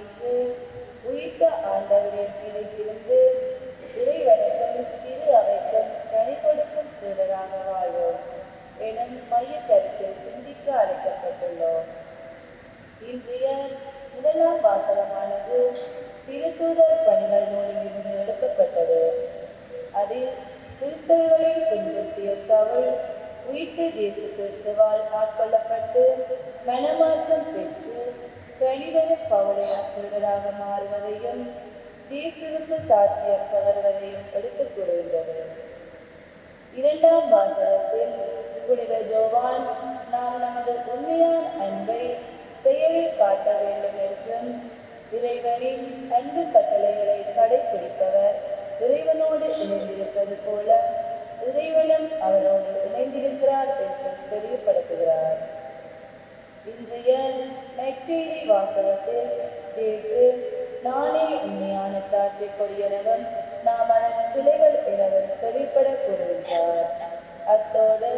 ஏற்று உயிர்த்த ஆண்டவரின் நிலைத்திருந்து இறைவனுக்கும் திரு அவைக்கும் கனி கொடுக்கும் சூழலாக வாழ்வோம் எனும் மைய கருத்தில் சிந்திக்க அழைக்கப்பட்டுள்ளோம். இன்றைய முதலாம் வாசகமானது திருத்தூதர் பணிகள் நூலிலிருந்து எடுக்கப்பட்டது. அதில் கிறிஸ்தவர்களை துன்புறுத்திய சவுல் உயிர்த்த இயேசு கிறிஸ்துவால் ஆட்கொள்ளப்பட்டு மனமாற்றம் பெற்று கனிதர பவுலைய சீடராக மாறுவதையும் இயேசுவுக்கு சாட்சியம் பகர்வதையும் எடுத்துக் கூறுகின்றது. இரண்டாம் வாசகத்தில் புனித ஜோவான் நாம் நமது உண்மையான அன்பை செயலில் காட்ட வேண்டும் என்றும் இறைவனின் அன்பு கட்டளைகளை கடைபிடிப்பவர் இறைவனோடு இணைந்திருப்பது போல இறைவனும் அவரோடு இணைந்திருக்கிறார் என்றும் தெளிவுபடுத்துகிறார். இன்றைய நற்செய்தி வாசகத்தில் இயேசு நானே உண்மையான திராட்சை கொடியெனவும் நாம் அதன் கிளைகள் எனவும் தெளிவுபட கூறுகின்றார். அத்தோடு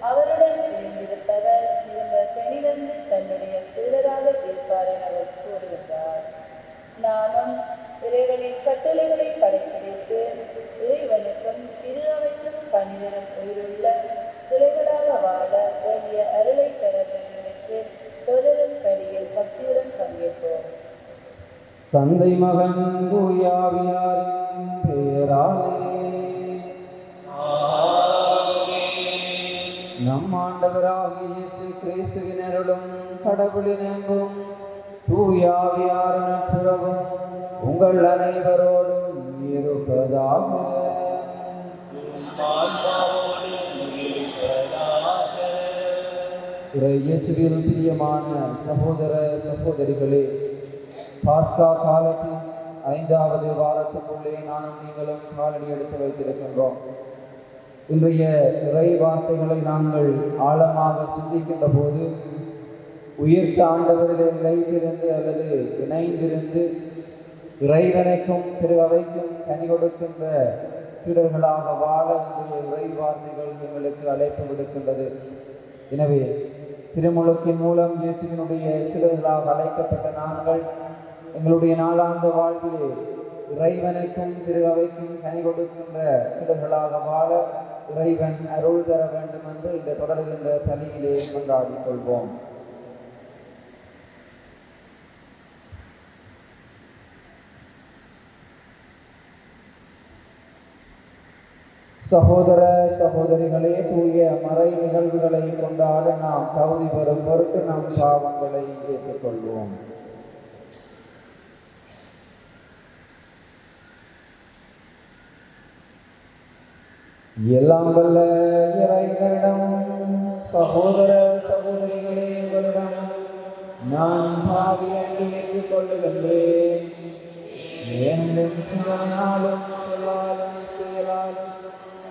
அவருடன் இணைந்திருப்பவர் மிகுந்த கனிவந்து தன்னுடைய சீடராக இருப்பார் எனவும் கூறுகின்றார். நாமும் இறைவனின் கட்டளைகளை கடைபிடித்து இறைவனுக்கும் திரு அவைக்கும் பணிதரும் உயிருள்ள கிளைகளாக வாழ வேண்டிய அருளை பெற வேண்டும் என்று தொடரும் பணியில் பக்தியுடன் பங்கேற்போம். தந்தை மகன் தூயாவியாரின் பெயராலே நம் ஆண்டவராகிய இயேசு கிறிஸ்துவின் அருளும் கடவுளின் அன்பும் தூயாவியாரின் நட்புறவும் உங்கள் அனைவரோடும் இருப்பதாக. இயேசுவில் பிரியமான சகோதர சகோதரிகளே, பாஸ்கா காலத்தின் 5வது வாரத்துக்குள்ளே நானும் நீங்களும் காலடி எடுத்து வைத்திருக்கின்றோம். இன்றைய இறை வார்த்தைகளை நாங்கள் ஆழமாக சிந்திக்கின்ற போது உயிர்த்த ஆண்டவர்களில் நிலைத்திருந்து அல்லது இணைந்திருந்து இறைவனுக்கும் திரு அவைக்கும் கனி கொடுக்கின்ற சீடர்களாக வாழ இன்றைய இறை வார்த்தைகள் எங்களுக்கு அழைப்பு விடுக்கின்றது. எனவே திருமுழுக்கின் மூலம் இயேசுவினுடைய சீடர்களாக அழைக்கப்பட்ட நாங்கள் எங்களுடைய நாளாந்த வாழ்விலே இறைவனுக்கும் திரு அவைக்கும் கனி கொடுக்கின்ற சீடர்களாக வாழ இறைவன் அருள் தர வேண்டும் என்று இந்த தொடர்கின்ற பலியிலே கொண்டாடிக் கொள்வோம். சகோதர சகோதரிகளே, தூய மறை நிகழ்வுகளை கொண்டாட நாம் தகுதி பெறும் பொருட்டு நம் பாவங்களை ஏற்றுக்கொள்வோம். எல்லாம் வல்ல இறைவனிடம் சகோதர சகோதரிகளே, உங்களிடம் நான் பாவி என்று ஏற்றுக்கொள்ளுகின்றேன். ஏனெனும் சிந்தனையாலும் சொல்லாலும் செயலாலும்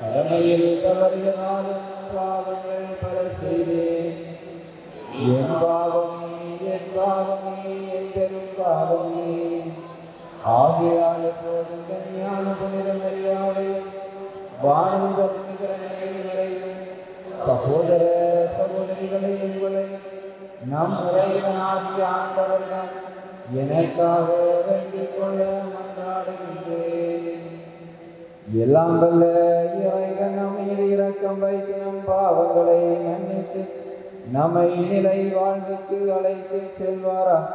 கடமையில் தவறியதாலும் பாவங்கள் பல செய்தேன். என் பாவமே என் பாவமே என் பெரும் பாவமே. ஆகையால் எப்போதும் கன்னியான புனித மரியாதையும் வானந்தம் நிகழ்ச்சிகளையும் சகோதர சகோதரிகளை உங்களை நம் இறைவனாகிய ஆண்டவரிடம் எனக்காக வேண்டிக் கொள்ள மன்றாடுகின்றேன். எல்லாம் வல்ல இறைவன் நம்மை இரக்கம் வைத்து நம் பாவங்களை மன்னித்து நம்மை நிலை வாழ்வுக்கு அழைத்து செல்வாராக.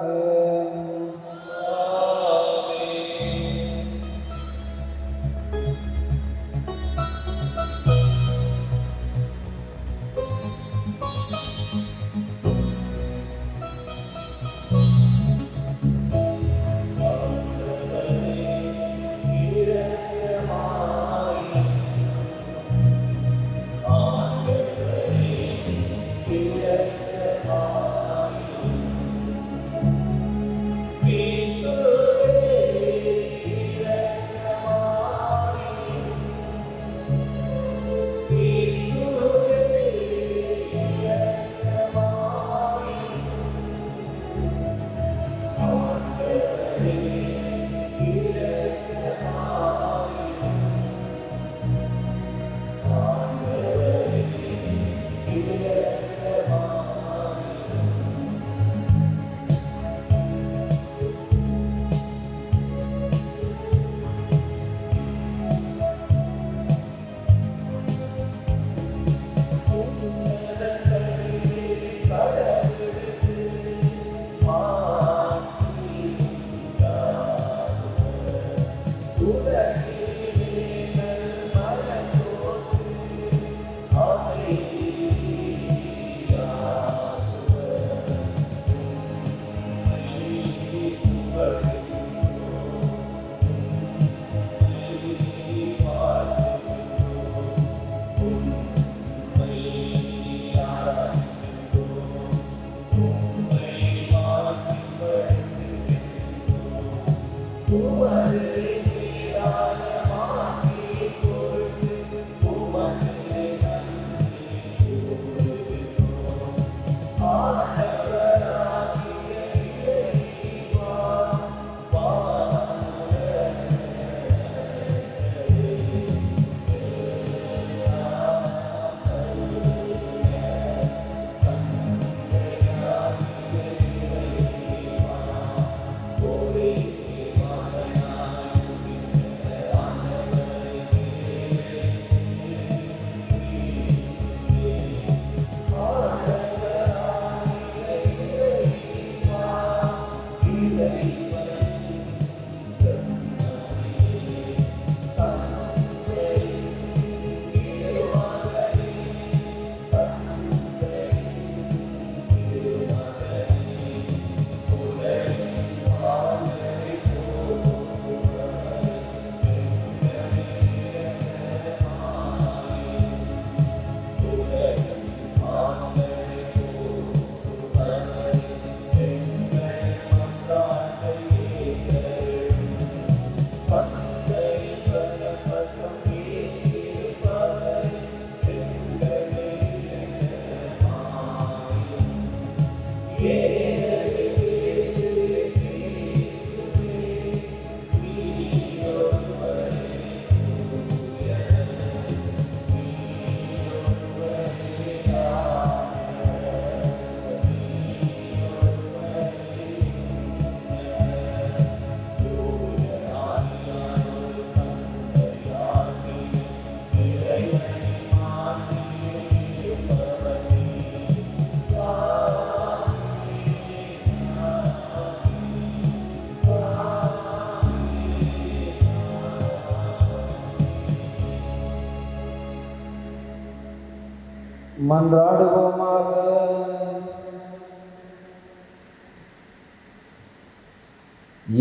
மன்றாடுவோமாக.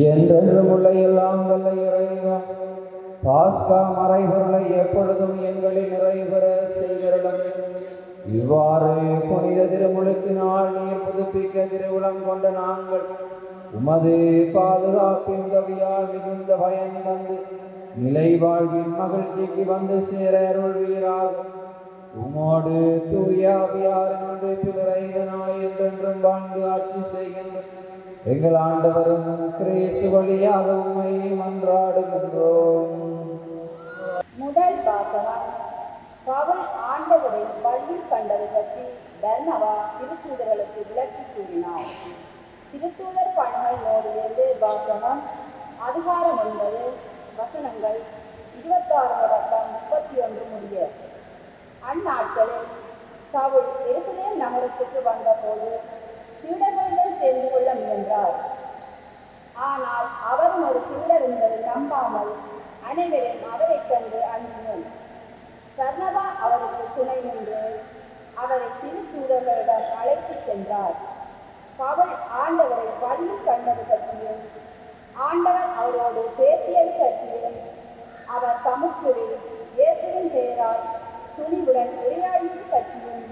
என்றென்றும் உள்ள எல்லாம் வல்ல இறைவா, பாஸ்கா மறைபொருளை எப்பொழுதும் எங்களில் நிறைவேற செய்திருளும். இவ்வாறு புனித திருமுழுக்கினால் நீர் புதுப்பிக்க திருவுளம் கொண்ட நாங்கள் உமது பாதுகாப்பின் உதவியால் மிகுந்த பயன் தந்து நிலை வாழ்வின் மகிழ்ச்சிக்கு வந்து சேர அருள்வீராக. உமோடு தூய ஆவியாரின் ஒன்றிப்பில் இறைவனாய் என்றென்றும் வாழ்ந்து ஆட்சி செய்கின்ற எங்கள் ஆண்டவரும் கிறிஸ்து வழியாக உம்மை மன்றாடுகின்றோம். முதல் வாசகம். பவுல் ஆண்டவரை வழியில் கண்டது பற்றி பர்னபா திருத்தூதர்களுக்கு விளக்கி கூறினார். திருத்தூதர் பணிகள் நூலிலிருந்து வாசகம். அதிகாரம் 9 வசனங்கள் 26 தொடக்கம் 31 முடிய. அந்நாட்களில் பவுல் எருசலேம் நகரத்துக்கு வந்தபோது சீடர்களுடன் சேர்ந்து கொள்ள முயன்றார். ஆனால் அவரும் ஒரு சீடர் என்பதை நம்பாமல் அனைவரும் அவரை கண்டு அஞ்சினர். பர்னபா அவருக்கு துணை நின்று அவரை திருத்தூதர்களிடம் அழைத்துச் சென்றார். பவுல் ஆண்டவரை வழியில் கண்டது பற்றியும் ஆண்டவர் அவரோடு பேசியது பற்றியும் அவர் தமக்குள் இயேசுவின் பெயரால் துணிவுடன் உரையாடியது பற்றியும்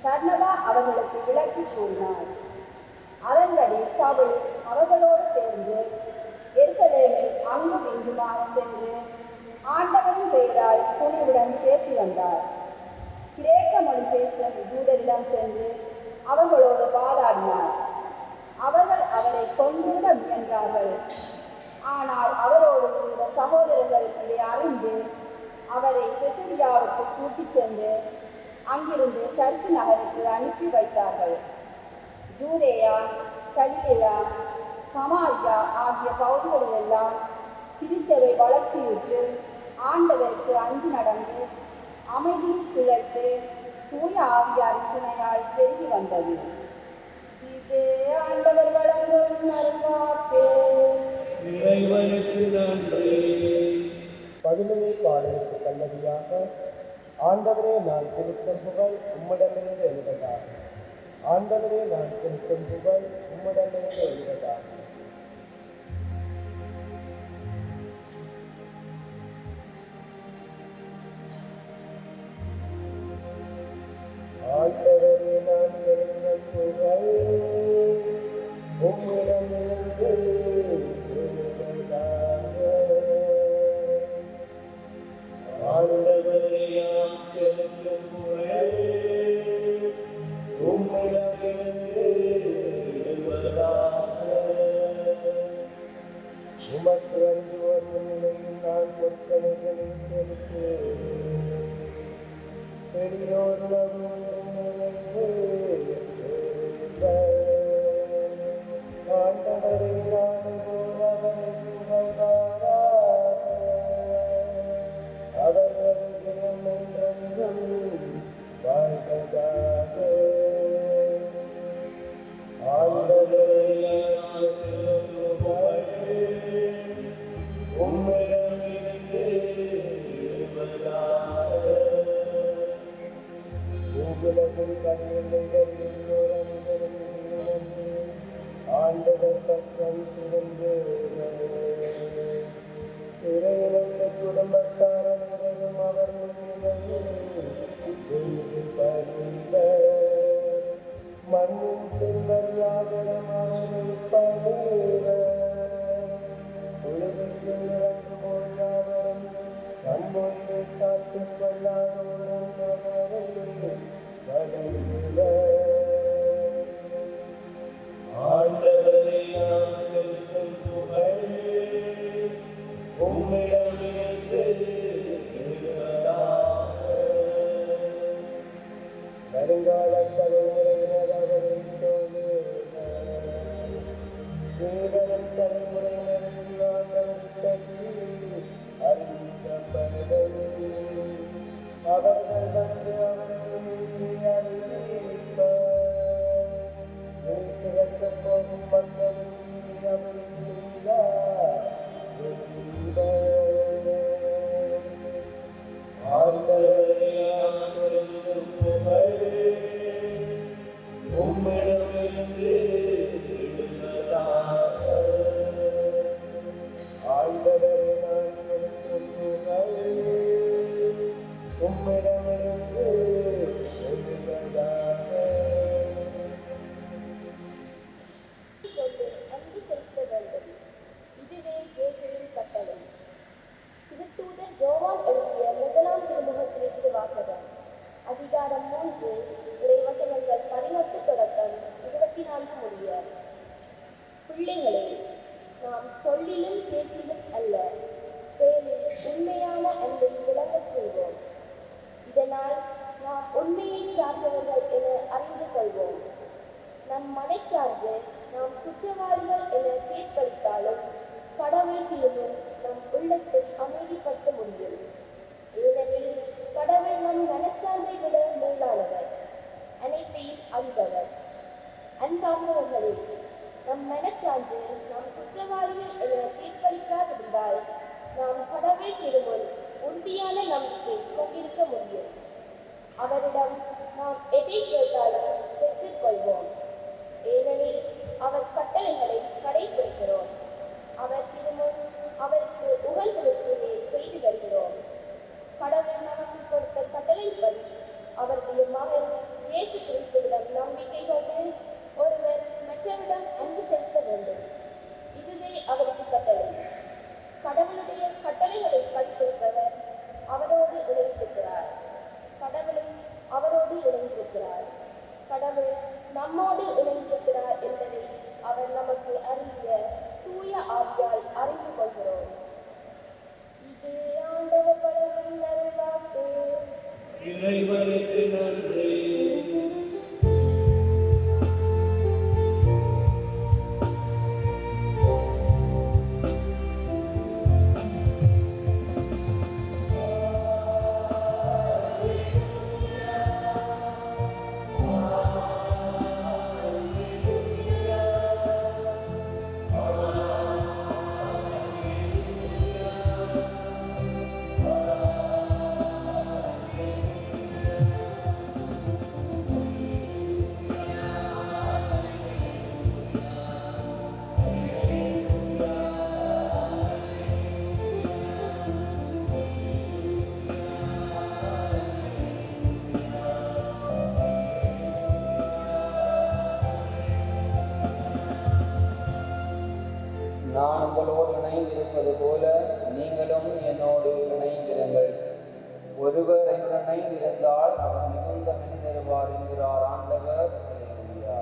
பர்னபா அவர்களுக்கு விளக்கி கூறினார். அதன்படி பவுல் அவர்களோடு சேர்ந்து எருசலேமில் அங்கும் இங்குமாக சென்று ஆண்டவரின் பெயரால் துணிவுடன் பேசி வந்தார். கிரேக்க மொழி பேசும் யூதரிடம் சென்று அவர்களோடு வாதாடினார். அவர்கள் அவரை கொன்றுவிட முயன்றார்கள். ஆனால் அவரோடு இருந்த சகோதரர்கள் இதை அறிந்து அவரை செசரியாவுக்கு கூட்டிச் சென்று அங்கிருந்து தர்சு நகருக்கு அனுப்பி வைத்தார்கள். யூதேயா, கலிலேயா, சமாரியா ஆகிய பகுதிகளிலெல்லாம் திருச்சபை வளர்ச்சியுற்று ஆண்டவருக்கு அஞ்சு நடந்து அமைதியில் திளைத்து தூய ஆவியாரின் துணையால் பெருகி வந்தது. இது ஆண்டவர் வழங்கும் நல்வாக்கு. இறைவனுக்கு நன்றி. 11 பாடலுக்கு கல்லடியாக ஆண்டவரே நான் செலுத்தும் புகழ் உம்மிடமிருந்து எழுவதாக. ஆண்டவரே நான் செலுத்தும் புகழ் உம்மிடமிருந்து எழுவதாக. ஆண்டவரே நான் செலுத்தும் புகழ் உம்மிடமிருந்து எழுவதாக. உமக்கு அஞ்சுவோர் முன்னிலையில் நான் பொற்களைகளை செலுத்து பெரியோர் ஆண்டவரை நாடுவோர் அவரை புகழ்வாராக. அவரது தினம் என்றென்றும் வாழ்வதாக. ஆண்டவரை உம்மிடமிருந்து உலகில் கண்ணில் ஆண்டவர் பக்கம் சிறந்து இறையிழந்த குடும்பத்தார் அனைவரும் அவர் மண்ணின் செல்வர் யாவரும் அவரை பணிவர். உலகத்தில் இறங்குவோர் யாவரும் நம்மொன்றை காத்துக் கொள்ளாதோரும் அவரை வணங்குவர். ஆண்டவரை நாம் செலுத்தும் புகழ் உம்மிடமிருந்து எழுவதாக. வருங்கால தலைமுறையினர் அவரை சீவரும் தலைமுறையினரின் ஆண்டவரை பற்றி அறிவிக்கப்படும். அவர்கள் வந்து அவரை அறிவிப்பார். திறக்கப் போகும் மக்களும் உம்மிடமிருந்து ஆண்டவரை நான் செலுத்தும் புகழ் உம்மிடமிருந்து எழுவதாக. அன்பு செலுத்த வேண்டும். இதுவே இயேசுவின் கட்டளை. திருத்தூதர் யோவான் எழுதிய முதலாம் திருமுகத்திலிருந்து வாசகம். அதிகாரம் 3 இறைவசனங்கள் 18 தொடக்கம் 24 முடிய. பிள்ளைகளே, நாம் சொல்லிலும் பேச்சிலும் அல்ல, செயலில் உண்மையான அன்பை விளங்கச் செய்வோம். இதனால் நாம் உண்மையை சார்ந்தவர்கள் என அறிந்து கொள்வோம். நம் மனைச்சார்ந்து நாம் குற்றவாளிகள் என தீர்ப்பளித்தாலும் கடவுள் தீர்வும் நம் உள்ளத்தை அமைதிப்படுத்த முடியும். ஏனெனில் கடவுள் நம் மனச்சார்ந்தை விட மேலானவர், அனைத்தையும் அறிந்தவர். அன்பார்ந்தவர்களே, நம் மனச்சார்ந்து நாம் குற்றவாளிகள் என தீர்ப்பளிக்காதிருந்தால் நாம் கடவுள் திருமுன் உறுதியான நம்பிக்கை கொண்டிருக்க முடியும். அவரிடம் நாம் எதை கேட்டாலும் பெற்றுக் கொள்வோம். ஏனெனில் அவர் கட்டளைகளை கடைபிடிக்கிறோம். அவர் திருமுன் அவருக்கு உகழ்வுக்கு செய்து வருகிறோம். கடவுள் நமக்கு கொடுத்த கட்டளைப்படி அவருடைய மகன் இயேசு கிறிஸ்துவிடம் நம்பிக்கை கொண்டு ஒருவர் மற்றவரிடம் அன்பு செலுத்த வேண்டும். இதுவே அவருக்கு கட்டளை. கடவுளுடைய கட்டளைகளை கற்பிப்பவர் அவரோடு இணைந்திருக்கிறார். கடவுளும் அவரோடு இணைந்திருக்கிறார். கடவுள் நம்மோடு இணைந்திருக்கிறார் என்பதை அவர் நமக்கு அறிவிய தூய ஆவியால் அறிந்து கொள்கிறோம். இது ஆண்டவர் வழங்கும் நல்வாக்கு. இறைவனுக்கு நன்றி. நான் உங்களோடு இணைந்திருப்பது போல நீங்களும் என்னோடு இணைந்திருங்கள். ஒருவர் என்னுடன் இணைந்திருந்தால் அவர் மிகுந்த மனிதருவார் என்கிறார் ஆண்டவர். அல்லேலூயா.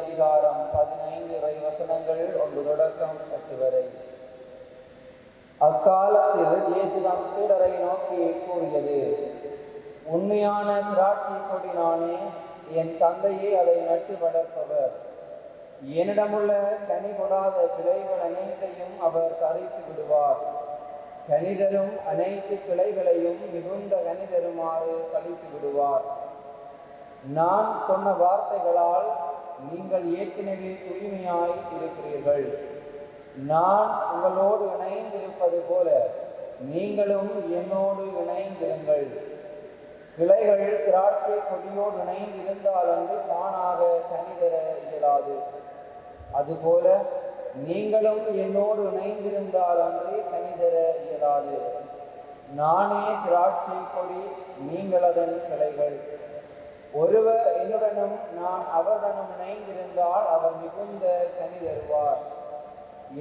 அதிகாரம் 15 இறை வசனங்கள் 1 தொடக்கம் 8 வரை. அக்காலத்தில் இயேசு தம் சீடரை நோக்கி கூறியது, உண்மையான திராட்சை கொடி நானே, என் தந்தையே அதை நட்டு வளர்ப்பவர். என்னிடமுள்ள கனி கொடாத கிளைகள் அனைத்தையும் அவர் கரைத்து விடுவார். கனிதரும் அனைத்து கிளைகளையும் மிகுந்த கனிதருமாறு கழித்து விடுவார். நான் சொன்ன வார்த்தைகளால் நீங்கள் ஏற்கனவே தூய்மையாய் இருக்கிறீர்கள். நான் உங்களோடு இணைந்திருப்பது போல நீங்களும் என்னோடு இணைந்திருங்கள். கிளைகள் திராட்சை கொடியோடு இணைந்திருந்தால் அன்று தானாக கனிதர இயலாது. அதுபோல நீங்களும் என்னோடு இணைந்திருந்தால் அன்று கனிதர இயலாது. நானே திராட்சை கொடி, நீங்கள் அதன் கிளைகள். ஒருவர் என்னுடனும் நான் அவருடனும் இணைந்திருந்தால் அவர் மிகுந்த கனி தருவார்.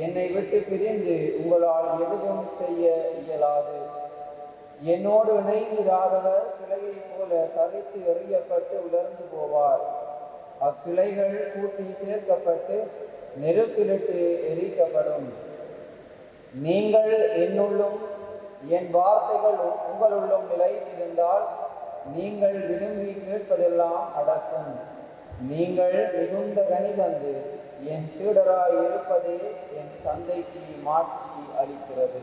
என்னை விட்டு பிரிந்து உங்களால் எதுவும் செய்ய இயலாது. என்னோடு இணைந்திராதவர் கிளையை போல தரித்து எறியப்பட்டு உலர்ந்து போவார். அக்கிளைகள் கூட்டி சேர்க்கப்பட்டு நெருப்பிலிட்டு எரிக்கப்படும். நீங்கள் என்னுள்ளும் என் வார்த்தைகள் உங்களுள்ளும் நிலைத்திருந்தால் நீங்கள் விரும்பி கேட்பதெல்லாம் நடக்கும். நீங்கள் மிகுந்த கனி தந்து என் சீடராய் இருப்பதே என் தந்தைக்கு மாட்சி அளிக்கிறது.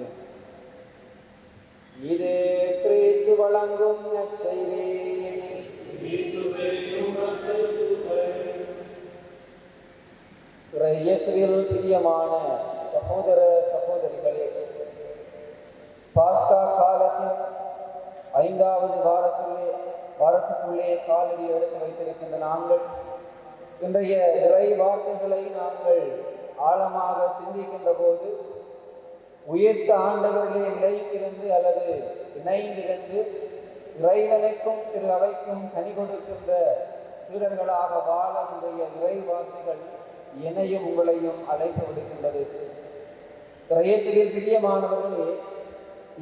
இது கிறிஸ்து வழங்கும் நற்செய்தி. இயேசுவில் பிரியமான சகோதர சகோதரிகளே, பாஸ்கா காலத்தின் 5வது வாரத்துக்குள்ளே காலடி எடுத்து வைத்திருக்கின்ற நாங்கள் இன்றைய இறை வார்த்தைகளை நாங்கள் ஆழமாக சிந்திக்கின்ற போது உயிர்த்த ஆண்டவர்களே நிலைத்திருந்து அல்லது இணைந்திருந்து இறைவனுக்கும் திரு அவைக்கும் கனி கொடுக்கின்ற சீடர்களாக வாழ இன்றைய இறை வார்த்தைகள் என்னையும் உங்களையும் அழைப்பு விடுகின்றது. இயேசுவில் பிரியமானவர்களே,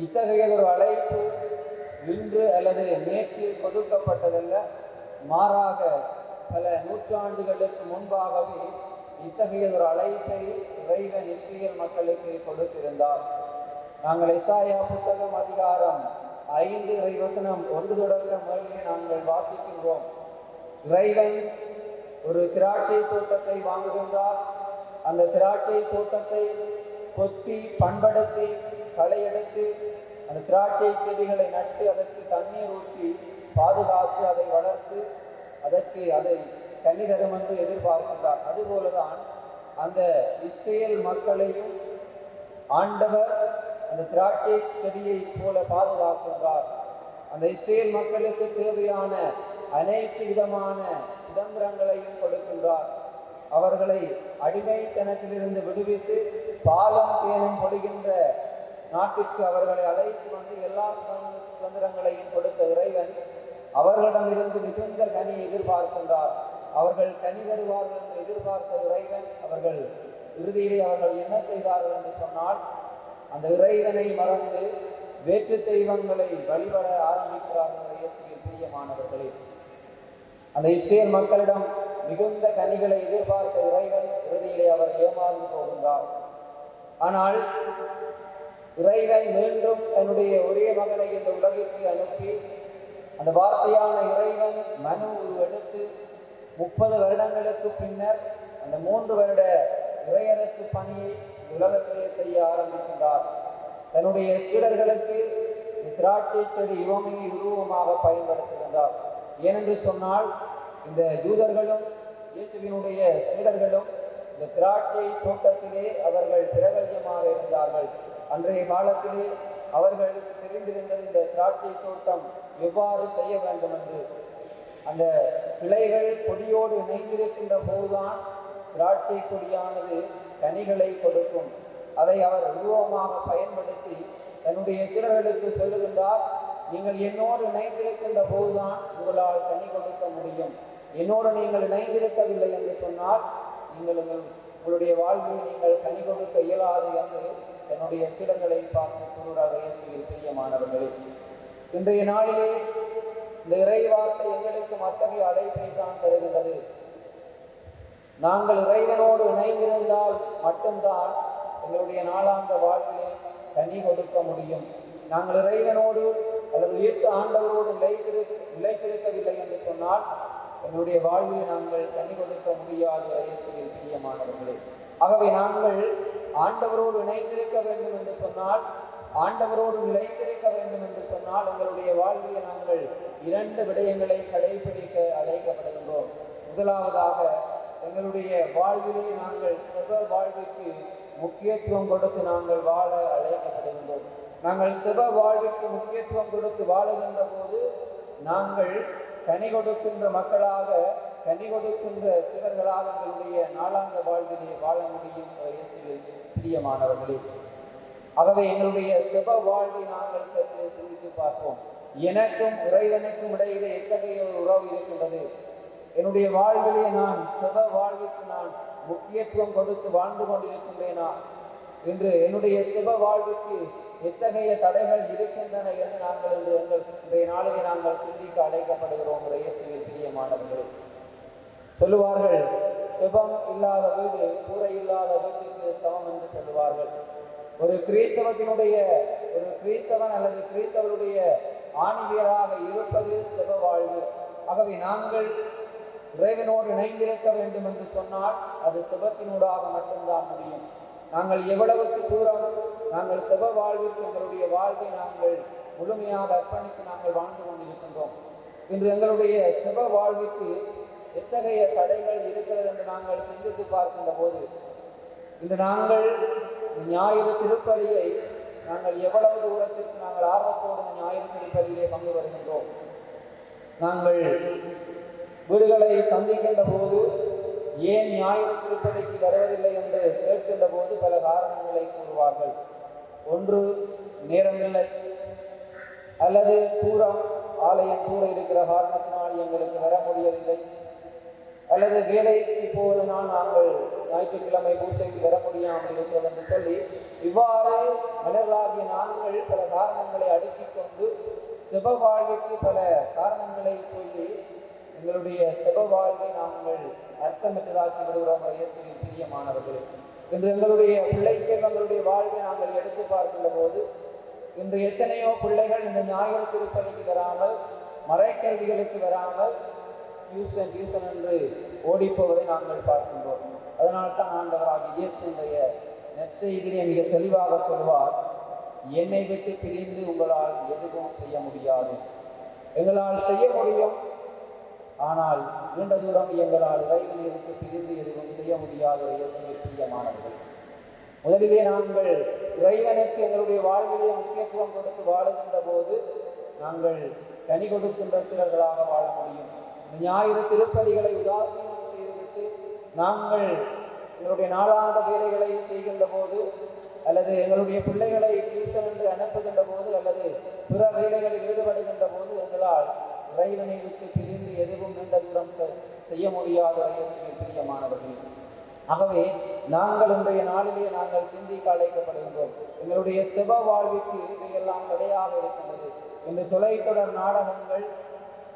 இத்தகைய ஒரு அழைப்பு இன்று அல்லது நேற்று கொடுக்கப்பட்டதல்ல. மாறாக பல நூற்றாண்டுகளுக்கு முன்பாகவே இத்தகைய ஒரு அழைப்பை இறைவன் இஸ்ரேல் மக்களுக்கு கொடுத்திருந்தார். நாங்கள் எசாயா புத்தகம் அதிகாரம் 5 இறைவசனம் 1 தொடக்கம் 7 நாங்கள் வாசிக்கின்றோம். இறைவன் ஒரு திராட்சை தோட்டத்தை வாங்குகின்றார். அந்த திராட்சை தோட்டத்தை கொத்தி பண்படுத்தி களையெடுத்து அந்த திராட்சை செடிகளை நட்டு அதற்கு தண்ணீர் ஊற்றி பாதுகாத்து அதை வளர்த்து அதற்கு அதை கனி தரும் என்று எதிர்பார்க்கின்றார். அதுபோலதான் அந்த இஸ்ரேல் மக்களையும் ஆண்டவர் அந்த திராட்சை செடியை போல பாதுகாக்கின்றார். அந்த இஸ்ரேல் மக்களுக்கு தேவையான அனைத்து விதமான சுதந்திரங்களையும் கொடுக்கின்றார். அவர்களை அடிமைத்தனத்திலிருந்து விடுவித்து பாலம் தேனும் பொழிகின்ற நாட்டிற்கு அவர்களை அழைத்து வந்து எல்லா சுதந்திரங்களையும் கொடுத்த இறைவன் அவர்களிடமிருந்து மிகுந்த கனி எதிர்பார்க்கின்றார். அவர்கள் கனி தருவார்கள் என்று எதிர்பார்த்த இறைவன் அவர்கள் இறுதியிலே அவர்கள் என்ன செய்தார்கள் என்று சொன்னால், அந்த இறைவனை மறந்து வேற்று தெய்வங்களை வழிபட ஆரம்பிக்கிறார்கள். இயேசுவில் பிரியமானவர்களே, அந்த இஸ்ரேல் மக்களிடம் மிகுந்த கனிகளை எதிர்பார்த்த இறைவன் இறுதியிலே அவர் ஏமாந்து போகின்றார். ஆனால் இறைவன் மீண்டும் தன்னுடைய ஒரே மகனை இந்த உலகிற்கு அனுப்பி அந்த வார்த்தையான இறைவன் மனு எடுத்து 30 வருடங்களுக்கு பின்னர் அந்த 3 வருட இறையரசு பணியை உலகத்திலே செய்ய ஆரம்பிக்கின்றார். தன்னுடைய சீடர்களுக்கு திராட்சை செடி இவமையை உருவமாக பயன்படுத்துகின்றார். ஏனென்று சொன்னால், இந்த யூதர்களும் இயேசுவினுடைய சீடர்களும் இந்த திராட்சை தோட்டத்திலே அவர்கள் பிரபல்யமாக இருந்தார்கள். அன்றைய காலத்திலே அவர்களுக்கு தெரிந்திருந்தது இந்த திராட்சை தோட்டம் எவ்வாறு செய்ய வேண்டும் என்று. அந்த கிளைகள் கொடியோடு இணைந்திருக்கின்ற போதுதான் திராட்சை கொடியானது கனிகளை கொடுக்கும். அதை அவர் உருவமாக பயன்படுத்தி தன்னுடைய சீடர்களுக்கு சொல்லுகின்றார், நீங்கள் என்னோடு இணைந்திருக்கின்ற போதுதான் உங்களால் கனி கொடுக்க முடியும். என்னோடு நீங்கள் இணைந்திருக்கவில்லை என்று சொன்னால் நீங்கள் உங்களுடைய வாழ்வில் நீங்கள் கனி கொடுக்க இயலாது என்று தன்னுடைய சீடர்களை பார்த்து கூறுகிறார். இயேசுவில் பிரியமானவர்களே, இன்றைய நாளிலே இந்த இறை வார்த்தை எங்களுக்கு அத்தகைய அழைப்பை தான் தருகின்றது. நாங்கள் இறைவனோடு இணைந்திருந்தால் மட்டும்தான் எங்களுடைய நாளாந்த வாழ்விலே கனி கொடுக்க முடியும். நாங்கள் இறைவனோடு அல்லது உயிர்த்த ஆண்டவரோடு நிலைத்திருக்கவில்லை என்று சொன்னால் எங்களுடைய வாழ்வில் நாங்கள் கனி கொடுக்க முடியாது. இயேசுவில் பிரியமானவர்களே, ஆகவே நாங்கள் ஆண்டவரோடு இணைந்திருக்க வேண்டும் என்று சொன்னால், ஆண்டவரோடு நிலைத்திருக்க வேண்டும் என்று சொன்னால் எங்களுடைய வாழ்விலே நாங்கள் 2 விடயங்களை கடைபிடிக்க அழைக்கப்படுகின்றோம். முதலாவதாக, எங்களுடைய வாழ்விலே நாங்கள் செப வாழ்வுக்கு முக்கியத்துவம் கொடுத்து நாங்கள் வாழ அழைக்கப்படுகின்றோம். நாங்கள் செப வாழ்வுக்கு முக்கியத்துவம் கொடுத்து வாழுகின்ற போது நாங்கள் கனி கொடுக்கின்ற மக்களாக, கனி கொடுக்கின்ற சிலர்களாக எங்களுடைய நாளாந்த வாழ்விலே வாழ முடியும். பிரியமானவர்களே, ஆகவே எங்களுடைய செப வாழ்வை நாங்கள் சற்று சிந்தித்து பார்ப்போம். எனக்கும் இறைவனுக்கும் இடையிலே எத்தகைய ஒரு உறவு இருக்கின்றது? என்னுடைய வாழ்விலே நான் செப வாழ்வுக்கு நான் முக்கியத்துவம் கொடுத்து வாழ்ந்து கொண்டிருக்கின்றேனா என்று என்னுடைய செப வாழ்வுக்கு எத்தகைய தடைகள் இருக்கின்றன என்று நாங்கள் எங்களுடைய நாளிலே நாங்கள் சிந்திக்க அழைக்கப்படுகிறோம். இயேசுவில் பிரியமானவர்களே, சொல்லுவார்கள், செபம் இல்லாத வீடு கூரை இல்லாத வீட்டுக்கு சமம் என்று சொல்லுவார்கள். ஒரு கிறிஸ்தவன் அல்லது கிறிஸ்தவருடைய ஆணிவியராக இருப்பது செப வாழ்வு. ஆகவே நாங்கள் இறைவனோடு இணைந்திருக்க வேண்டும் என்று சொன்னால் அது செபத்தினூடாக மட்டும்தான் முடியும். நாங்கள் எவ்வளவுக்கு தூரம் நாங்கள் செப வாழ்வுக்கு எங்களுடைய வாழ்வை நாங்கள் முழுமையாக அர்ப்பணித்து நாங்கள் வாழ்ந்து கொண்டிருக்கின்றோம். இன்று எங்களுடைய செப வாழ்வுக்கு எத்தகைய தடைகள் இருக்கிறது என்று நாங்கள் சிந்தித்து பார்க்கின்ற போது, இன்று நாங்கள் ஞாயிறு திருப்பலியை நாங்கள் எவ்வளவு தூரத்திற்கு நாங்கள் ஆர்வத்தோடு ஞாயிறு திருப்பலியிலே பங்கு வருகின்றோம். நாங்கள் வீடுகளை சந்திக்கின்ற போது ஏன் ஞாயிறு திருப்பலிக்கு வருவதில்லை என்று கேட்கின்ற போது பல காரணங்களை கூறுவார்கள். ஒன்று, நேரமில்லை, அல்லது தூரம், ஆலயம் தூரம் இருக்கிற காரணத்தினால் எங்களுக்கு வர முடியவில்லை, அல்லது வேலைக்கு போவதனால் நாங்கள் ஞாயிற்றுக்கிழமை பூசைக்கு வர முடியாமல் இருக்கிறது என்று சொல்லி இவ்வாறு மலர்களாகிய நாங்கள் பல காரணங்களை அடுக்கிக் கொண்டு செப வாழ்வுக்கு பல காரணங்களை சொல்லி எங்களுடைய செப வாழ்வை நாங்கள் அர்த்தமற்றதாக்கி விடுகிறோம். இயேசுவின் பிரியமானவர்களே, இன்று எங்களுடைய பிள்ளை செல்வங்களுடைய வாழ்வை நாங்கள் எடுத்து பார்க்கின்ற போது இன்று எத்தனையோ பிள்ளைகள் இந்த ஞாயிறு திருப்பலிக்கு வராமல், மறைக்கல்விகளுக்கு வராமல் டியூஷன் என்று ஓடிப்போவதை நாங்கள் பார்க்கின்றோம். அதனால்தான் ஆண்டவராகிய இயேசுடைய நற்செய்தியை மிக தெளிவாக சொல்வார், என்னை விட்டு பிரிந்து உங்களால் எதுவும் செய்ய முடியாது. எங்களால் செய்ய முடியும், ஆனால் நீண்ட தூரம் எங்களால் இறைவனிற்கு பிரிந்து எதுவும் செய்ய முடியாது. இயேசுவின் பிரியமானவர்கள், முதலிலே நாங்கள் இறைவனுக்கு எங்களுடைய வாழ்விலே முக்கியத்துவம் கொடுத்து வாழுகின்ற போது நாங்கள் கனி கொடுக்கின்ற சிலர்களாக வாழ முடியும். ஞாயிறு திருப்பலிகளை உதாசீனம் செய்துவிட்டு நாங்கள் எங்களுடைய நாளாந்த வேலைகளை செய்கின்ற போது, அல்லது எங்களுடைய பிள்ளைகளை டியூஷன் என்று அனுப்புகின்ற போது, அல்லது பிற வேலைகளில் ஈடுபடுகின்ற போது எங்களால் இறைவனை விட்டு பிரிந்து எதுவும் நீண்ட தூரம் செய்ய முடியாத பிரியமானவர்கள். ஆகவே நாங்கள் இன்றைய நாளிலே நாங்கள் சிந்திக்க அழைக்கப்படுகின்றோம். எங்களுடைய செப வாழ்வுக்கு இவையெல்லாம் தடையாக இருக்கின்றது. இந்த தொலைத்தொடர் நாடகங்கள்,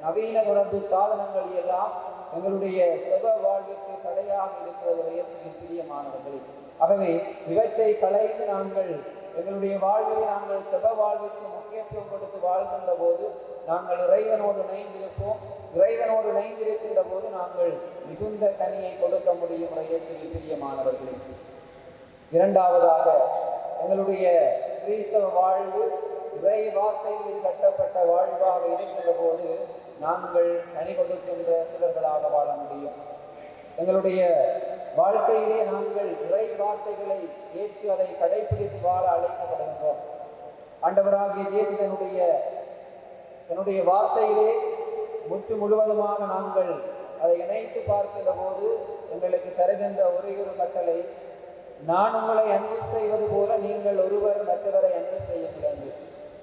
நவீன தொடர்பு சாதனங்கள் எல்லாம் எங்களுடைய செப வாழ்வுக்கு தடையாக இருக்கிறது. இயேசுவின் பிரியமானவர்களே, ஆகவே இவற்றை களைந்து நாங்கள் எங்களுடைய வாழ்விலே நாங்கள் செப வாழ்வுக்கு முக்கியத்துவம் கொடுத்து வாழ்கின்ற போது நாங்கள் இறைவனோடு இணைந்திருப்போம். இறைவனோடு இணைந்திருக்கின்ற போது நாங்கள் மிகுந்த கனியை கொடுக்க முடியும். இயேசுவின் பிரியமானவர்களே, இரண்டாவதாக எங்களுடைய கிறிஸ்தவ வாழ்வு இறை வார்த்தைகளில் கட்டப்பட்ட வாழ்வாக இருக்கின்ற போது நாங்கள் கனி கொடுக்கின்ற சிலர்களாக வாழ முடியும். எங்களுடைய வாழ்க்கையிலே நாங்கள் இறை வார்த்தைகளை ஏற்று அதை கடைபிடித்து வாழ அழைக்கப்படுகின்றோம். ஆண்டவராகிய இயேசு தன்னுடைய வார்த்தையிலே முழுவதுமாக நாங்கள் அதை இணைத்து பார்க்கின்ற போது எங்களுக்கு தருகின்ற ஒரே ஒரு கட்டளை, நான் உங்களை அன்பு செய்வது போல நீங்கள் ஒருவர் மற்றவரை அன்பு செய்யுங்கள் என்று.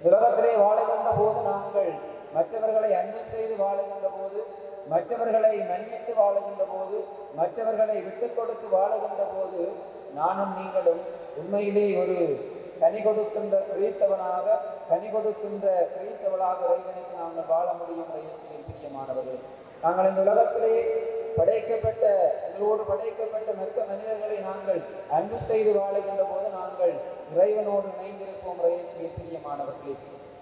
உலகத்திலே வாழுகின்ற போது நாங்கள் மற்றவர்களை அன்பு செய்து வாழுகின்ற போது, மற்றவர்களை மன்னித்து வாழுகின்ற போது, மற்றவர்களை விட்டுக் கொடுத்து வாழுகின்ற போது நானும் நீங்களும் உண்மையிலே ஒரு கனி கொடுக்கின்ற கிறிஸ்தவனாக, கனி கொடுக்கின்ற கிறிஸ்தவளாக இறைவனுக்கு நாங்கள் வாழ முடியும். பிரியமானவர்கள், நாங்கள் இந்த உலகத்திலே எங்களோடு படைக்கப்பட்ட மற்ற மனிதர்களை நாங்கள் அன்பு செய்து வாழுகின்ற போது நாங்கள் இறைவனோடு இணைந்திருப்போம். பிரியமானவர்களே,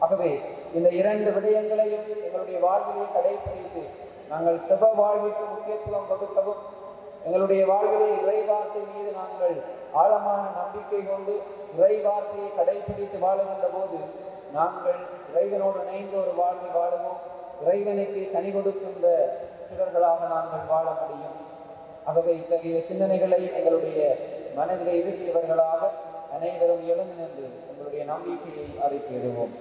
ஆகவே இந்த இரண்டு விடயங்களையும் எங்களுடைய வாழ்விலே கடைபிடித்து நாங்கள் செப வாழ்விற்கு முக்கியத்துவம் கொடுக்கவும், எங்களுடைய வாழ்விலே இறை வார்த்தை மீது நாங்கள் ஆழமான நம்பிக்கை கொண்டு இறை வார்த்தையை கடைபிடித்து வாழுகின்ற போது நாங்கள் இறைவனோடு இணைந்த ஒரு வாழ்வை வாழுவோம். இறைவனுக்கு கனி கொடுக்கின்ற சிலர்களாக நாங்கள் வாழ முடியும். ஆகவே இத்தகைய சிந்தனைகளை எங்களுடைய மனதிலே இருக்கியவர்களாக அனைவரும் எழுந்து நின்று எங்களுடைய நம்பிக்கையை அறிக்கையிடுவோம்.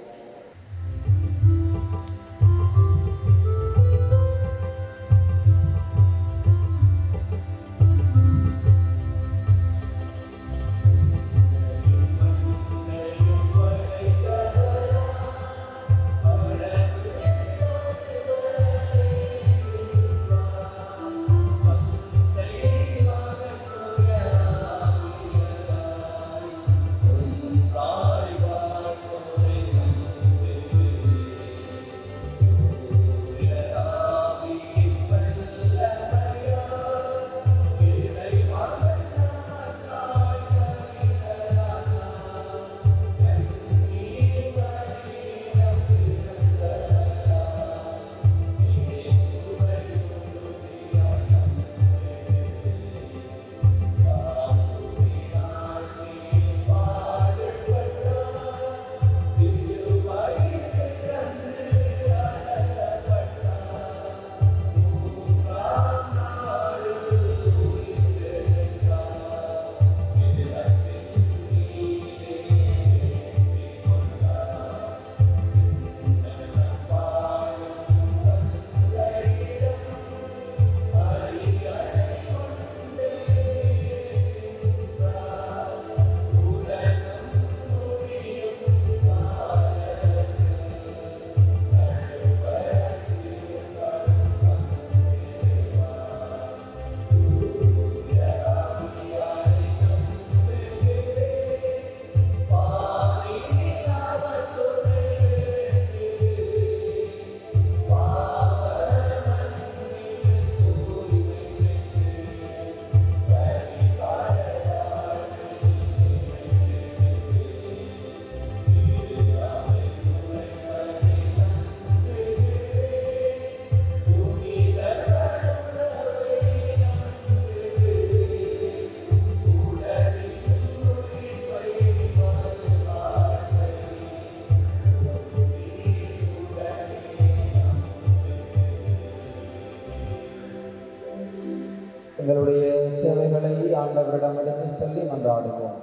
எங்களுடைய தேவைகளை ஆண்டவரிடம் எடுத்து சொல்லி மன்றாடுவோம்.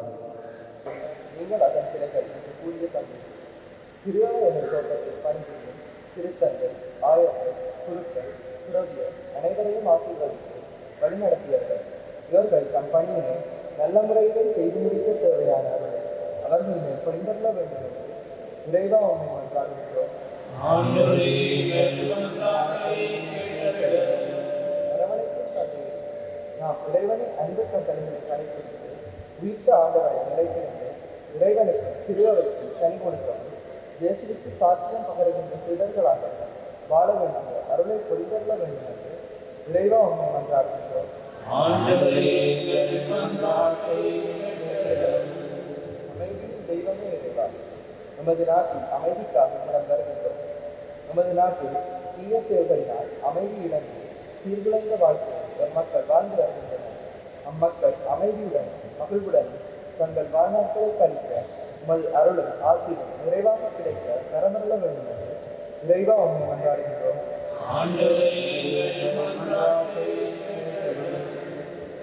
நீங்கள் அதன் பிள்ளைகள் கூடிய தந்தை திருவாரூர் தோட்டத்தில் பணிபுரியும் திருத்தங்கள், ஆயர்கள், குழுக்கள், துறவியர் அனைவரையும் ஆசீர்வதித்து வழிநடத்தியவர்கள். இவர்கள் தம் பணியினை நல்ல முறையிலே செய்து முடிக்க தேவையானவர்கள் அவர்கள் மேல் பொழிந்தள்ள வேண்டும் என்று இறைவா உண்மை மன்றாடுகிறோம். அரவணைக்கும் தந்தையே, நாம் இறைவனை அன்பு கட்டளைகளை கடைபிடித்து உயிர்த்த ஆண்டவரை நிலைத்திருந்து இறைவனுக்கு திருவருக்கு கனி கொடுக்கவும் இயேசுவுக்கு சாட்சியம் பகருகின்ற சிதர்களாக வாழ வேண்டிய அருளை பொழிதள்ள வேண்டும் என்று இறைவா உண்மை மன்றாடுகிறோம். அமைதியின் தெய்வமே இறைவா, நமது நாட்டில் அமைதிக்காக நாம் வருகின்றோம். நமது நாட்டில் தீய செயல்களினால் அமைதி இழந்து சீர்குலைந்த வாழ்க்கையை மக்கள் வாழ்ந்து வருகின்றனர். அம்மக்கள் அமைதியுடன் மகிழ்வுடன் தங்கள் வாழ்நாட்களை கழிக்க உங்கள் அருளும் ஆசிரும் நிறைவாக கிடைக்க வரமருள வேண்டும் என்று இறைவா உண்மை மன்றாடுகின்றோம்.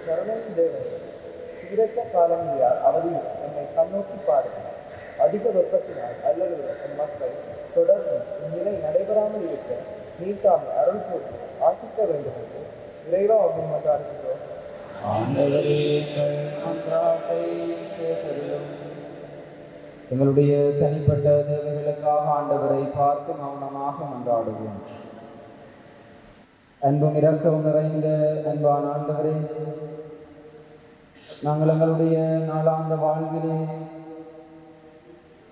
கருணையின் தேவனே, சீரற்ற காலநிலையால் அவதியில் நம்மை கண்ணோக்கி பாருங்கள். அதிக வெப்பத்தினால் அல்லலுடன் மக்கள் தொடர்ந்து இந்நிலை நடைபெறாமல் இருக்க நீட்டாமல் அருள் கூர்ந்து ஆசிக்க வேண்டும் என்று இறைவா உண்மை மன்றாடுகின்றோம். எங்களுடைய தனிப்பட்ட தேவைகளுக்காக ஆண்டவரை பார்த்து மௌனமாக மன்றாடுவோம். அன்பும் இரக்கமும் நிறைந்த அன்பான ஆண்டவரே, நாங்கள் எங்களுடைய நாளாந்த வாழ்விலே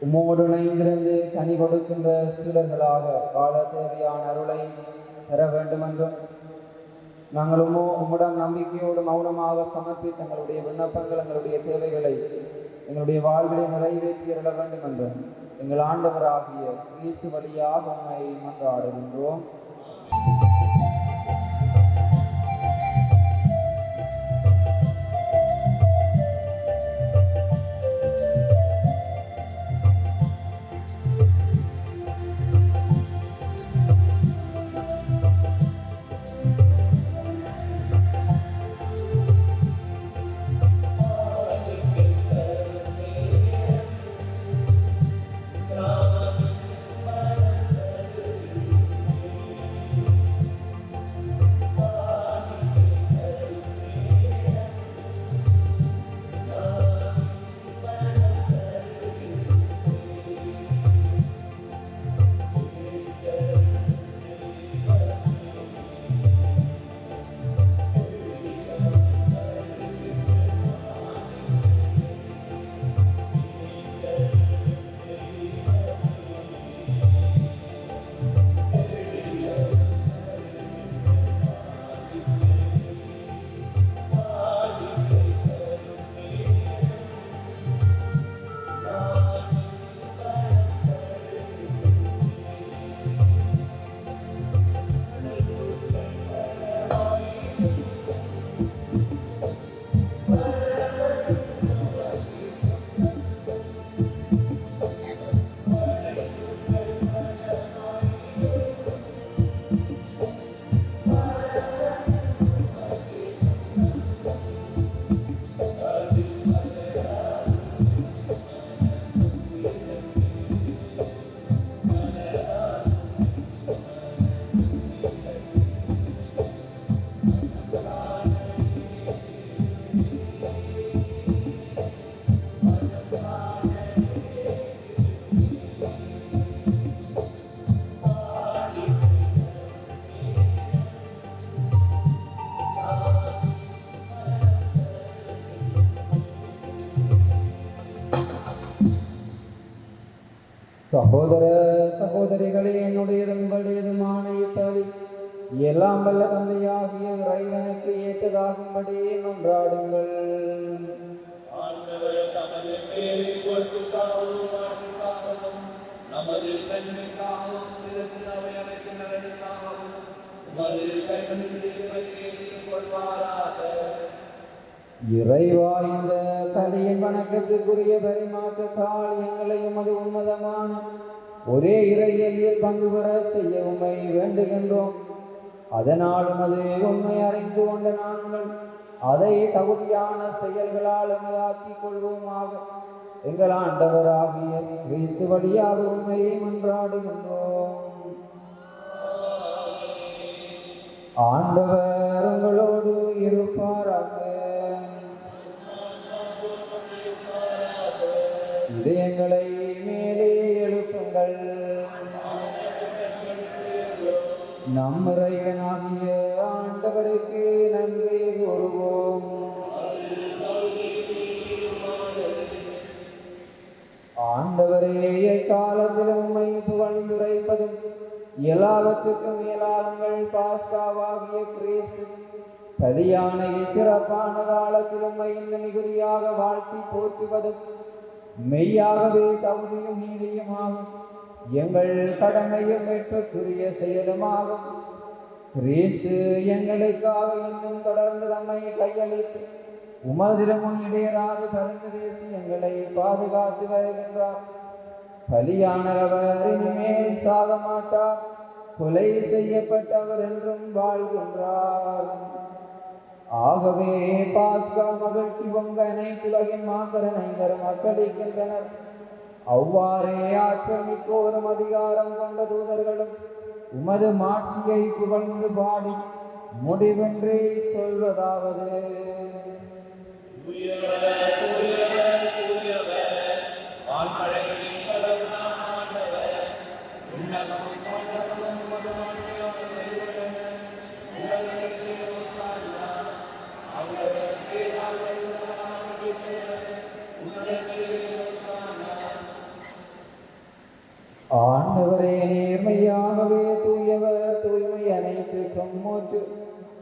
உம்மோடு இணைந்திருந்து கனி கொடுக்கின்ற சீடர்களாக வாழ தேவையான அருளை பெற வேண்டும் என்றும் நாங்களும் உம்மிடம் நம்பிக்கையோடு மௌனமாக சமர்ப்பித்து எங்களுடைய விண்ணப்பங்கள் எங்களுடைய தேவைகளை எங்களுடைய வாழ்விலை நிறைவேற்றிட வேண்டும் என்று எங்கள் ஆண்டவராகிய கிறிஸ்து வழியாக உம்மை மன்றாடுகின்றோம். சகோதர சகோதரிகளே, என்னுடையதும் உங்களுடையதுமான இப்பலி எல்லாம் வல்ல தந்தையாகிய இறைவனுக்கு ஏற்றதாகும்படி மன்றாடுங்கள். ஆண்டவர் தமது பேரின் பொருட்டுக்காகவும் மாற்றுக்காகவும் நமது தன்மைக்காகவும் திருத்தினவை அனைத்து நலனுக்காகவும் உமது கைகளில் கொள்வாராக. இறைவா, இந்த பலியின் வணக்கத்துக்குரிய பரிமாற்றத்தால் எங்களை உமது உன்னதமான ஒரே இறையியலில் பங்கு பெற செய்ய உம்மை வேண்டுகின்றோம். அதனால் உமது உண்மை அறிந்து கொண்ட நாங்கள் அதை தகுதியான செயல்களால் உமதாக்கிக் கொள்வோமாக. எங்கள் ஆண்டவராகிய கிறிஸ்து வழியாக உண்மையை மன்றாடுகின்றோம். ஆண்டவர் உங்களோடு இருப்பாராக. இதயங்களை மேலே எழுப்புங்கள். நம் இறைவனாகிய ஆண்டவருக்கு நன்றி கூறுவோம். ஆண்டவரே, எக்காலத்திலும் உம்மை புகழ்ந்துரைப்பதும் எல்லாவற்றுக்கும் மேலாங்கள் பாஸ்காவாகிய கிறிஸ்து பலியான இச்சிறப்பான காலத்தில் உம்மை இந்த மிகுதியாக வாழ்த்தி போற்றுவதும் மெய்யாகவே தகுதியும் நீதியுமாகும். எங்கள் கடமையும் மீட்புக்குரிய செயலுமாகும். கிறிஸ்து எங்களுக்காக இன்னும் தொடர்ந்து தம்மை கையளித்து உமதிரமுன் இடையராது பரிந்து பேசி எங்களை பாதுகாத்து வருகின்றார். பலியானவர் இனிமேல் சாக மாட்டார். கொலை செய்யப்பட்டவர் என்றும் வாழ்கின்றார். ஆகவே பாஸ்கா மகிழ்ச்சி பொங்க அனைத்துலகின் மாந்தரனைவர் மக்களிக்கின்றனர். அவ்வாறே ஆற்றமிக்கோரும் அதிகாரம் கொண்ட தூதர்களும் உமது மாட்சியை புகழ்ந்து பாடி முடிவின்றி சொல்வதாவது: ஆண்டவரே, நேர்மையாகவே தூயவர், தூய்மை அனைத்துக்கும் மூச்சு.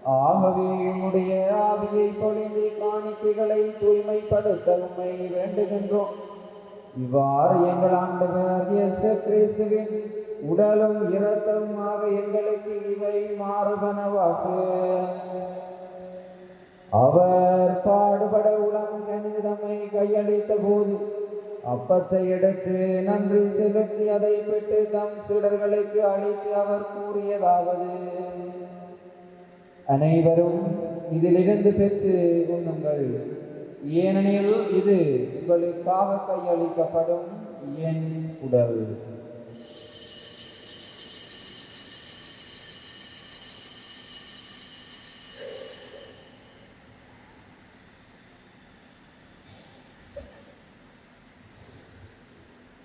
ஆகவே உம்முடைய ஆவியை பொழிந்து காணிக்கைகளை தூய்மைப்படுத்த உம்மை வேண்டுகின்றோம். இவ்வாறு எங்கள் ஆண்டவர் இயேசு கிறிஸ்துவின் உடலும் இரத்தமுமாக எங்களுக்கு இவை மாறுபனவாக்கு. அவர் பாடுபட உளம் கனிதமை கையளித்த போது அப்பத்தை எடுத்து நன்றி செலுத்தி அதை பெற்று தம் சீடர்களுக்கு அளித்து அவர் கூறியதாவது: அனைவரும் இதிலிருந்து பெற்று உண்ணுங்கள், ஏனெனில் இது உங்களுக்காக கையளிக்கப்படும் என் உடல்.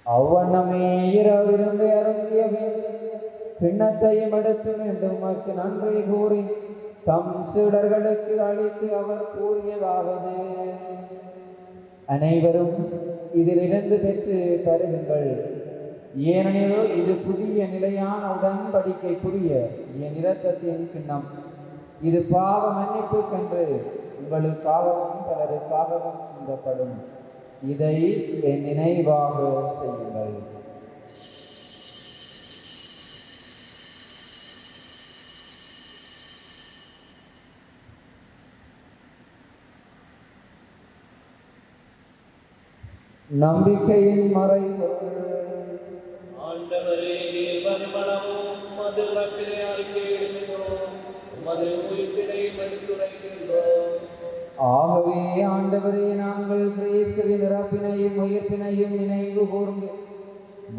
அவ்வண்ணமே இரவிருந்து இறங்கிய பின்னத்தையும் எடுத்து மீண்டும் உமக்கு நன்றி கூறி தம் சீடர்களுக்கு அளித்து அவர் கூறியதாவது: அனைவரும் இதிலிருந்து பெற்று தருகுங்கள், ஏனெனில் இது புதிய நிலையான உடன்படிக்கைக்குரிய என் இரத்தத்தின் கிண்ணம். இது பாவ மன்னிப்புக்கென்று உங்களுக்காகவும் பலருக்காகவும் சிந்தப்படும். இதை என் நினைவாக செய்யுங்கள். நம்பிக்கையின் மறைபொருள். ஆண்டவரே, மறுமணமும் மது ரப்பினை அறிக்கையிடுகிறோம், மது உயிர்ப்பினை எடுத்துரைக்கின்றோம். ஆகவே ஆண்டவரே, நாங்கள் கிறிஸ்துவின் இறப்பினையும் உயிர்ப்பினையும் நினைவு கூர்ந்து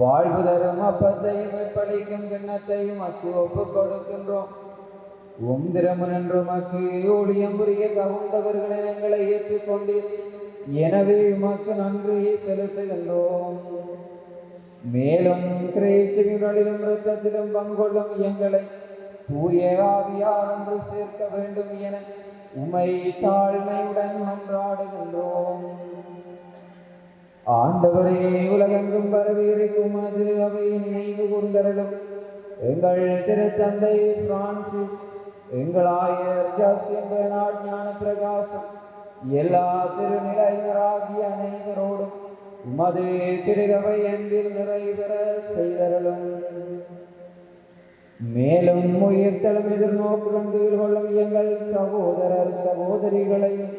வாழ்வு தரும் அப்பத்தையும் வெப்பளிக்கும் கிண்ணத்தையும் அக்கு ஒப்புக் கொடுக்கின்றோம். உம் திறமுனென்று உமக்கு ஊழியம் புரிய தகுந்தவர்களை எங்களை ஏற்றுக்கொண்டு, எனவே உமக்கு நன்றி செலுத்துகின்றோம். மேலும் கிறிஸ்துவின் இரத்தத்திலும் பங்கொள்ளும் எங்களை தூய ஆவியார் ஒன்று சேர்க்க வேண்டும் என உம்மை தாழ்மையுடன் மன்றாடுகின்றோம். ஆண்டவரே, உலகெங்கும் பரவியிருக்கும் அது அவை நினைவு கூர்ந்தருளும். எங்கள் திருத்தந்தை பிரான்சிஸ், எங்கள் ஆயர் ஜாஸ்டின் பெர்னார்ட் ஞான பிரகாசம், எல்லா திருநிலையினராகிய அனைவரோடும் உமது திருகவை அன்பில் நிறைவேற செய்தருளும். மேலும் உயிர்த்தலும் எதிர்நோக்குடன் கொள்ளும் எங்கள் சகோதரர் சகோதரிகளையும்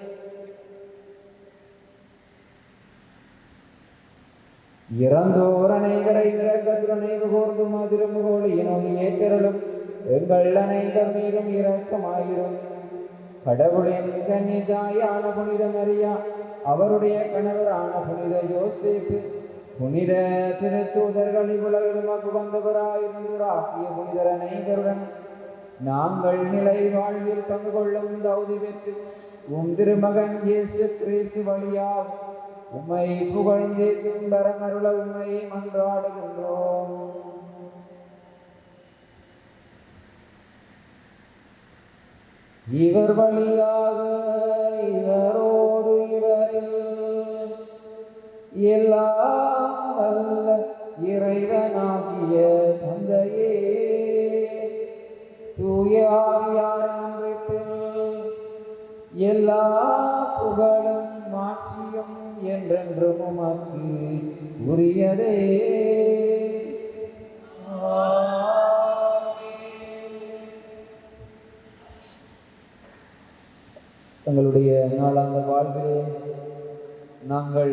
இறந்தோர் அனைவரை இரக்கத்துணை கூர்ந்து மதுரமுகோளியினும் ஏற்றலும் எங்கள் அனைவர் மீதும் இரக்கமாயிரும். கடவுளின் கன்னிதாயான புனித மரியா, அவருடைய கணவரான புனித யோசேப்பு, புனித திருத்தூதர்கள், இவ்வுலகிலுமக்கு வந்தவராயிருந்தோராகிய புனிதர் அனைவருடன் நாங்கள் நிலை வாழ்வில் பங்கு கொள்ளும் தகுதி பெற்று உம் திருமகன் இயேசு கிறிஸ்து வழியாக உம்மை புகழ்ந்தேத்தும் வரமருள உம்மை மன்றாடுகின்றோம். இவர் வழியாக இவரோடு இவரில் எல்லாம் வல்ல இறைவனாகிய தந்தையே, தூய ஆவியாரின் ஒன்றிப்பில் எல்லா புகழும் மாட்சியும் என்றென்றும் உமக்கு உரியதே. தங்களுடைய நாளாந்த வாழ்விலே நாங்கள்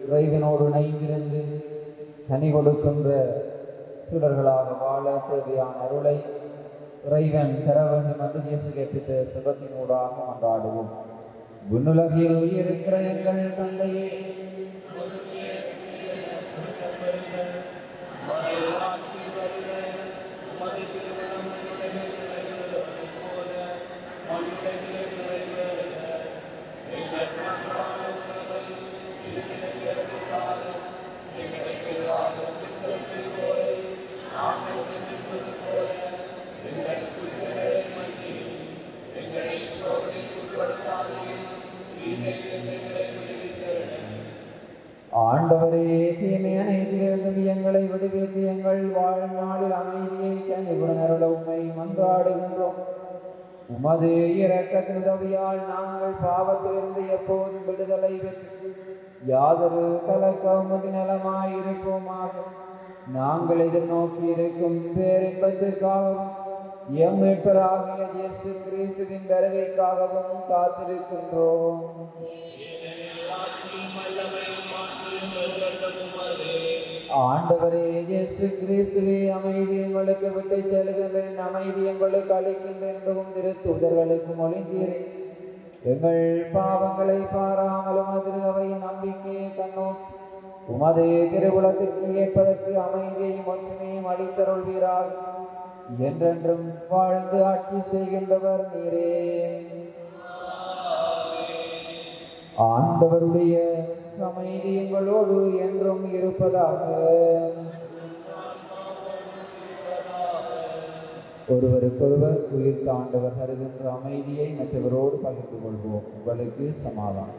இறைவனோடு இணைந்திருந்து கனி கொடுக்கின்ற சீடர்களாக வாழ தேவையான அருளை இறைவன் தர வேண்டும் என்று இயேசு கேட்பித்த சிவத்தினூடாக மன்றாடுவோம். விண்ணுலகில் இருக்கிற எங்கள் தந்தையே, ஆண்டவரே, தீமை அனைத்திலிருந்தும் எங்களை விடுவித்து எங்கள் வாழ்நாளில் அமைதியை கனிவுடன் அருள உம்மை மன்றாடுகின்றோம். உமது இரக்கத்தின் உதவியால் நாங்கள் பாவத்திலிருந்து எப்போதும் விடுதலை பெற்று யாதொரு கலக்கமும் நலமாயிருப்போமாக. நாங்கள் எதிர்நோக்கி இருக்கும் பேரின்பத்துக்காகவும் எம் மீட்பராகிய இயேசு கிறிஸ்துவின் வருகைக்காகவும் காத்திருக்கின்றோம். ஆண்டவரே இயேசு கிறிஸ்துவே, அமைதி உங்களுக்கு விட்டு செல்கின்றேன், அமைதி உங்களுக்கு அளிக்கின்றேன் என்பதும் திருத்தூதர்களுக்கு மொழிந்தீரே. எங்கள் பாவங்களை பாராமலும் அதில் அவை நம்பிக்கையை கண்ணோக்கி உமது திருவுலத்திற்கு ஏற்பதற்கு அமைதியையும் ஒற்றுமையும் அளித்தருள்வீராக. என்றென்றும் வாழ்ந்து ஆட்சி செய்கின்றவர் நீரே. ஆண்டவருடைய அமைதி எங்களோடு என்றும் இருப்பதாக. ஒருவருக்கொருவர் உயிர்த்த ஆண்டவர் தருகின்ற அமைதியை மற்றவரோடு பகிர்ந்து கொள்வோம். உங்களுக்கு சமாதானம்.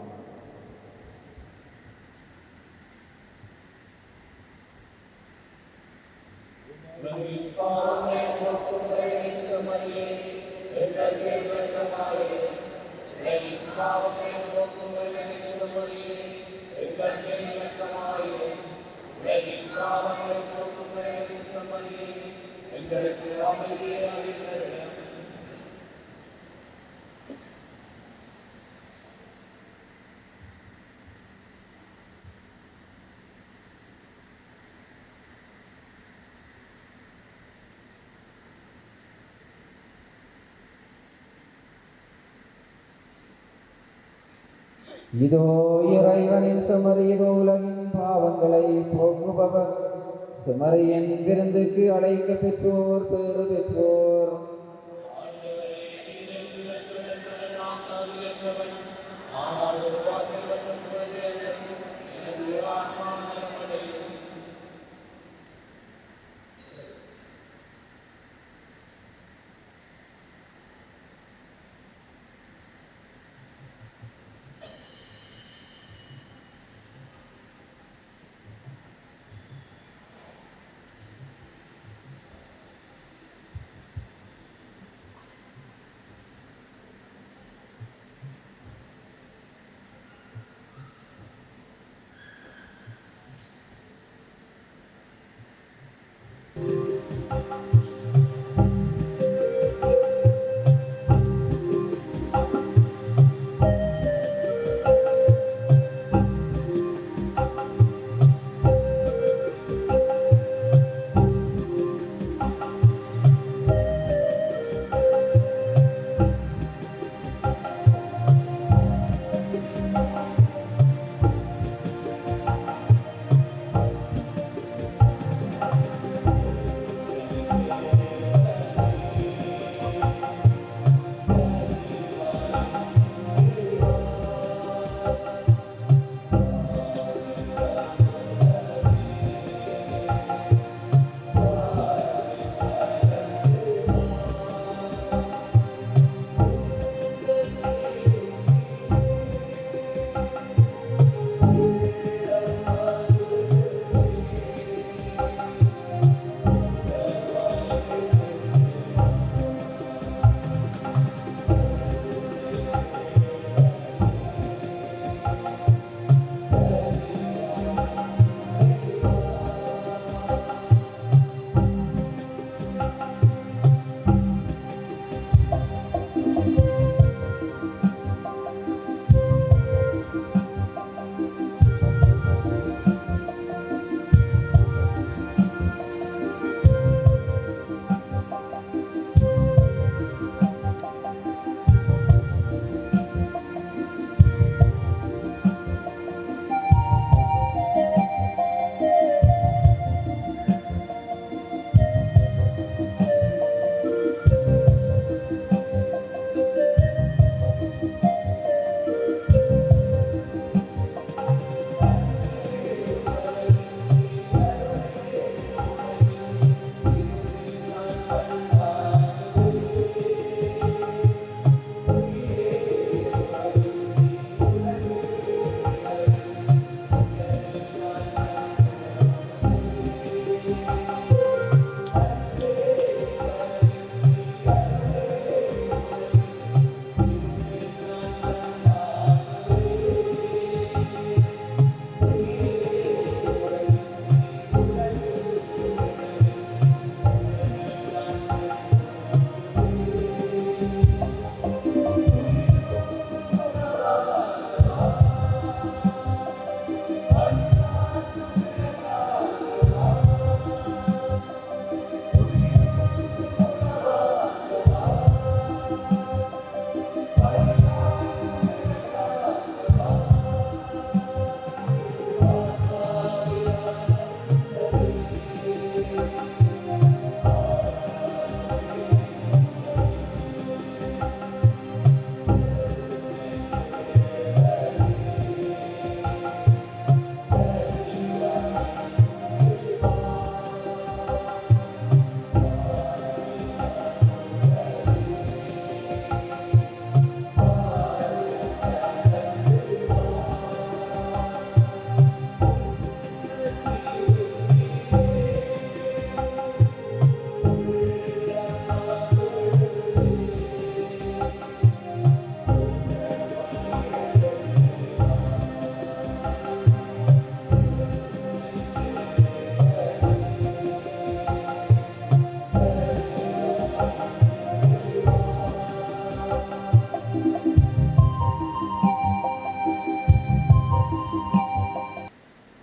இதோ இறைவனின் சுமரி, இதோ உலகின் பாவங்களை போக்குபவர். சுமரியின் விருந்துக்கு அழைக்க பெற்றோர் பேறு பெற்றோர்.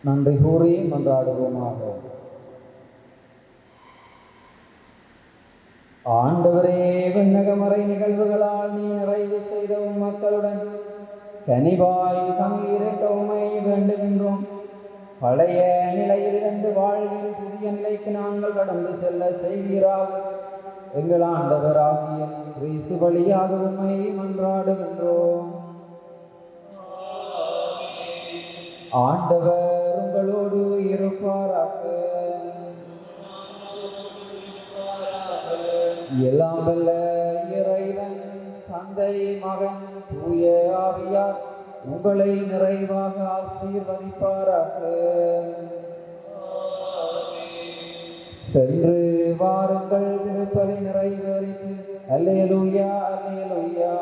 நன்றி கூறி மன்றாடுவோமாக. ஆண்டவரே, விண்ணகமறை நிகழ்வுகளால் நீ நிறைவு செய்த உம் மக்களுடன் கனிவாய் தங்கியிருக்க உம்மை வேண்டுகின்றோம். பழைய நிலையிலிருந்து வாழ்வில் புதிய நிலைக்கு நாங்கள் கடந்து செல்ல செய்வீராக. எங்கள் ஆண்டவராகிய கிறிஸ்து வழியாக உம்மை மன்றாடுகின்றோம். ஆண்டவர் உங்களோடு இருப்பாராக. எல்லாம் வல்ல இறைவன் தந்தை, மகன், தூய ஆவியார் உங்களை நிறைவாக ஆசீர்வதிப்பாராக. சென்று வாருங்கள், திருப்பலி நிறைவேறிற்று. அல்லேலூயா, அல்லேலூயா.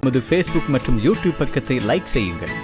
நமது ஃபேஸ்புக் மற்றும் யூடியூப் பக்கத்தை லைக் செய்யுங்கள்.